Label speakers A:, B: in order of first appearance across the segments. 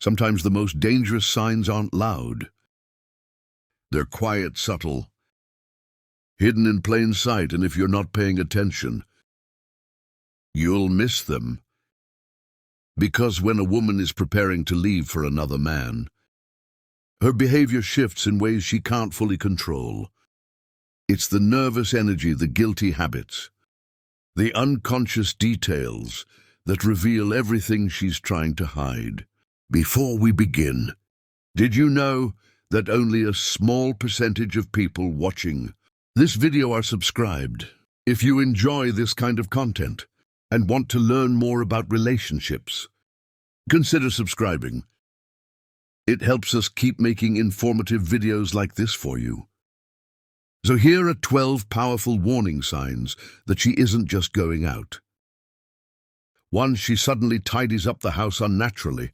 A: Sometimes the most dangerous signs aren't loud. They're quiet, subtle, hidden in plain sight, and if you're not paying attention, you'll miss them. Because when a woman is preparing to leave for another man, her behavior shifts in ways she can't fully control. It's the nervous energy, the guilty habits, the unconscious details that reveal everything she's trying to hide. Before we begin, did you know that only a small percentage of people watching this video are subscribed? If you enjoy this kind of content and want to learn more about relationships, consider subscribing. It helps us keep making informative videos like this for you. So here are 12 powerful warning signs that she isn't just going out. 1. She suddenly tidies up the house unnaturally.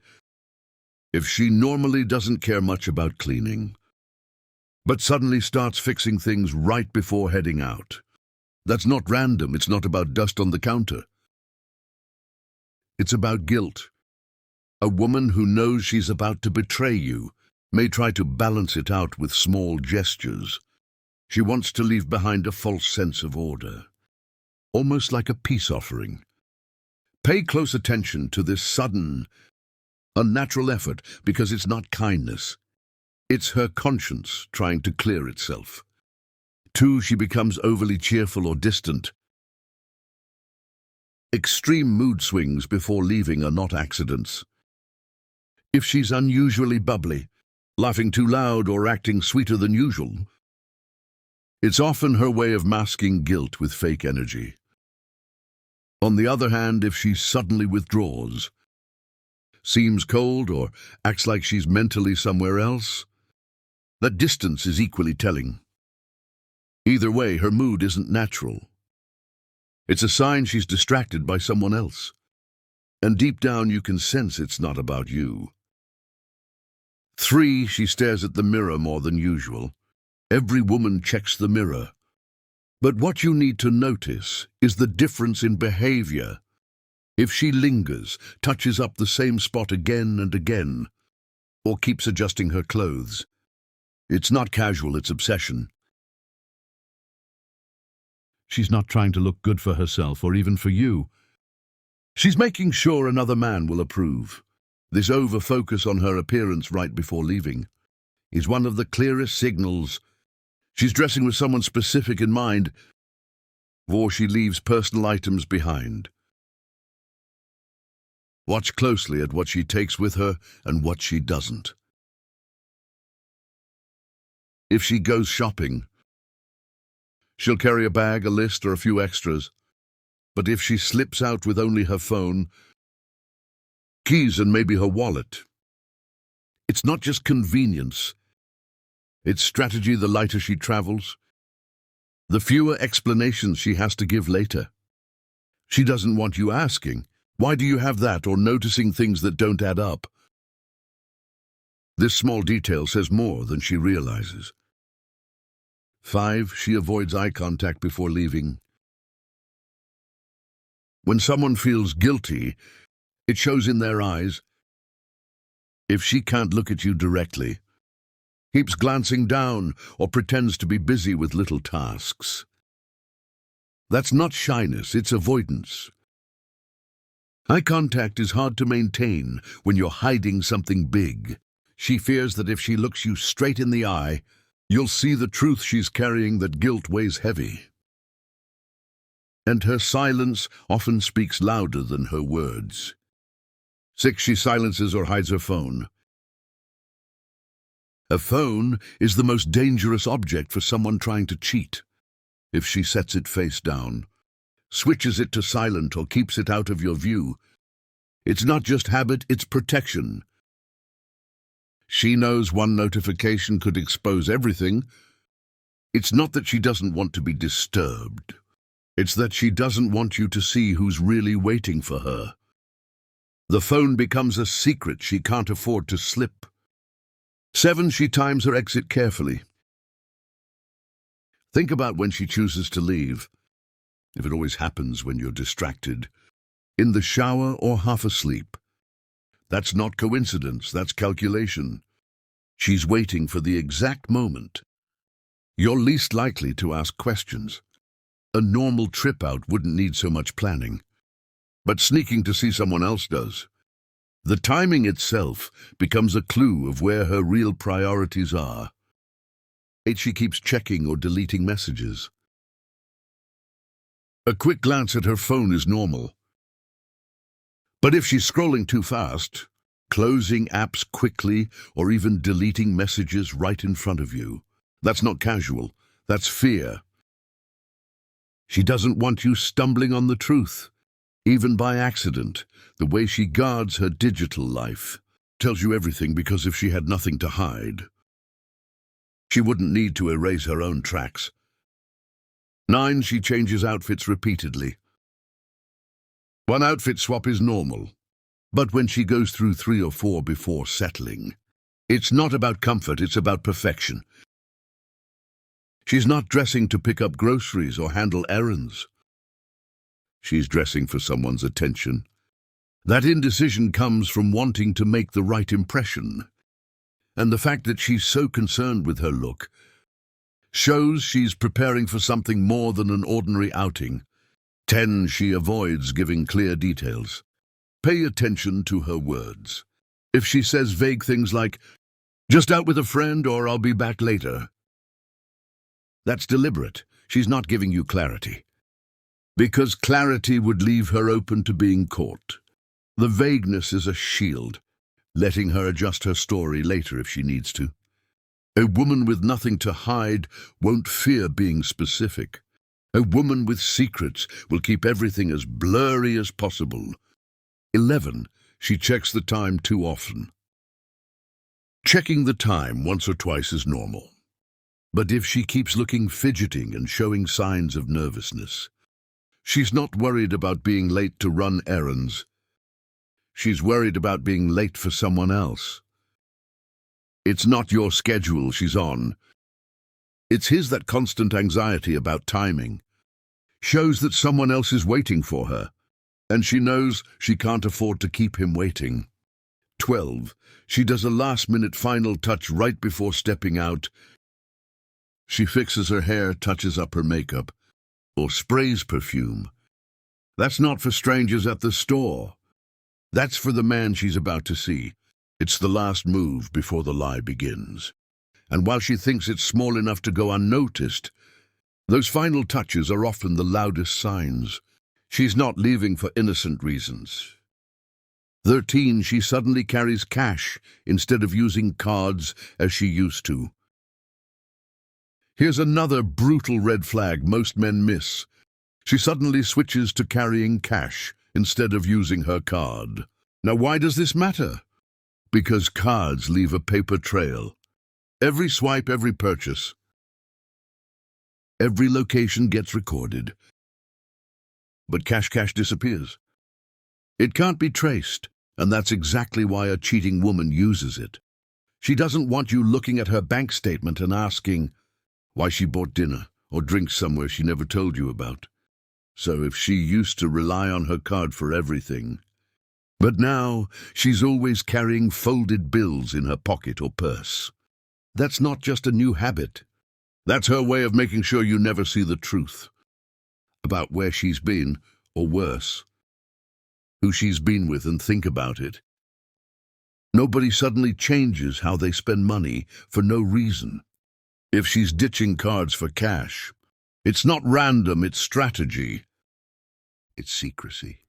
A: If she normally doesn't care much about cleaning, but suddenly starts fixing things right before heading out. That's not random. It's not about dust on the counter. It's about guilt. A woman who knows she's about to betray you may try to balance it out with small gestures. She wants to leave behind a false sense of order, almost like a peace offering. Pay close attention to this sudden, unnatural effort, because it's not kindness. It's her conscience trying to clear itself. 2. She becomes overly cheerful or distant. Extreme mood swings before leaving are not accidents. If she's unusually bubbly, laughing too loud, or acting sweeter than usual, it's often her way of masking guilt with fake energy. On the other hand, if she suddenly withdraws, seems cold, or acts like she's mentally somewhere else, that distance is equally telling. Either way, her mood isn't natural. It's a sign she's distracted by someone else. And deep down you can sense it's not about you. 3. She stares at the mirror more than usual. Every woman checks the mirror. But what you need to notice is the difference in behavior. If she lingers, touches up the same spot again and again, or keeps adjusting her clothes, it's not casual, it's obsession. She's not trying to look good for herself or even for you. She's making sure another man will approve. This over-focus on her appearance right before leaving is one of the clearest signals she's dressing with someone specific in mind, or she leaves personal items behind. Watch closely at what she takes with her and what she doesn't. If she goes shopping, she'll carry a bag, a list, or a few extras. But if she slips out with only her phone, keys, and maybe her wallet, it's not just convenience. It's strategy. The lighter she travels, the fewer explanations she has to give later. She doesn't want you asking, "Why do you have that?" or noticing things that don't add up. This small detail says more than she realizes. 5. She avoids eye contact before leaving. When someone feels guilty, it shows in their eyes. If she can't look at you directly, keeps glancing down, or pretends to be busy with little tasks, that's not shyness, it's avoidance. Eye contact is hard to maintain when you're hiding something big. She fears that if she looks you straight in the eye, you'll see the truth she's carrying, that guilt weighs heavy. And her silence often speaks louder than her words. 6. She silences or hides her phone. A phone is the most dangerous object for someone trying to cheat. If she sets it face down, switches it to silent, or keeps it out of your view, it's not just habit, it's protection. She knows one notification could expose everything. It's not that she doesn't want to be disturbed. It's that she doesn't want you to see who's really waiting for her. The phone becomes a secret she can't afford to slip. 7. She times her exit carefully. Think about when she chooses to leave. If it always happens when you're distracted, in the shower or half asleep, That's not coincidence, that's calculation. She's waiting for the exact moment. You're least likely to ask questions. A normal trip out wouldn't need so much planning. But sneaking to see someone else does. The timing itself becomes a clue of where her real priorities are. She keeps checking or deleting messages. A quick glance at her phone is normal. But if she's scrolling too fast, closing apps quickly, or even deleting messages right in front of you, that's not casual, that's fear. She doesn't want you stumbling on the truth, even by accident. The way she guards her digital life tells you everything, because if she had nothing to hide, she wouldn't need to erase her own tracks. 9. She changes outfits repeatedly. One outfit swap is normal, but when she goes through 3 or 4 before settling, it's not about comfort, it's about perfection. She's not dressing to pick up groceries or handle errands. She's dressing for someone's attention. That indecision comes from wanting to make the right impression. And the fact that she's so concerned with her look shows she's preparing for something more than an ordinary outing. 10. She avoids giving clear details. Pay attention to her words. If she says vague things like, "just out with a friend," or "I'll be back later," that's deliberate. She's not giving you clarity. Because clarity would leave her open to being caught. The vagueness is a shield, letting her adjust her story later if she needs to. A woman with nothing to hide won't fear being specific. A woman with secrets will keep everything as blurry as possible. 11. She checks the time too often. Checking the time once or twice is normal. But if she keeps looking fidgeting and showing signs of nervousness, she's not worried about being late to run errands. She's worried about being late for someone else. It's not your schedule she's on. It's his. That constant anxiety about timing shows that someone else is waiting for her, and she knows she can't afford to keep him waiting. 12. She does a last-minute final touch right before stepping out. She fixes her hair, touches up her makeup, or sprays perfume. That's not for strangers at the store. That's for the man she's about to see. It's the last move before the lie begins. And while she thinks it's small enough to go unnoticed, those final touches are often the loudest signs. She's not leaving for innocent reasons. 13. She suddenly carries cash instead of using cards as she used to. Here's another brutal red flag most men miss. She suddenly switches to carrying cash instead of using her card. Now, why does this matter? Because cards leave a paper trail. Every swipe, every purchase, every location gets recorded. But cash disappears. It can't be traced, and that's exactly why a cheating woman uses it. She doesn't want you looking at her bank statement and asking why she bought dinner or drinks somewhere she never told you about. So if she used to rely on her card for everything, but now she's always carrying folded bills in her pocket or purse. That's not just a new habit. That's her way of making sure you never see the truth about where she's been, or worse, who she's been with, and think about it. Nobody suddenly changes how they spend money for no reason. If she's ditching cards for cash, it's not random, it's strategy. It's secrecy.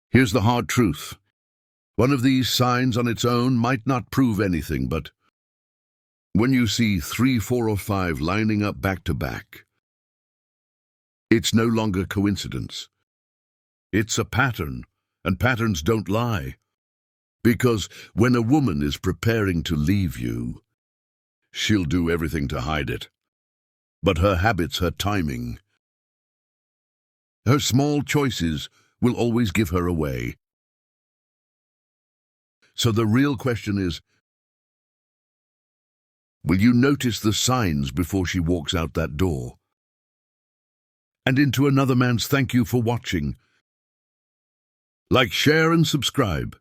A: Here's the hard truth. One of these signs on its own might not prove anything, but when you see 3, 4, or 5 lining up back to back, it's no longer coincidence. It's a pattern, and patterns don't lie. Because when a woman is preparing to leave you, she'll do everything to hide it. But her habits, her timing, her small choices will always give her away. So the real question is, will you notice the signs before she walks out that door? And into another man's thank you for watching. Like, share, and subscribe.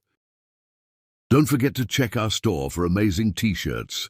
A: Don't forget to check our store for amazing t-shirts.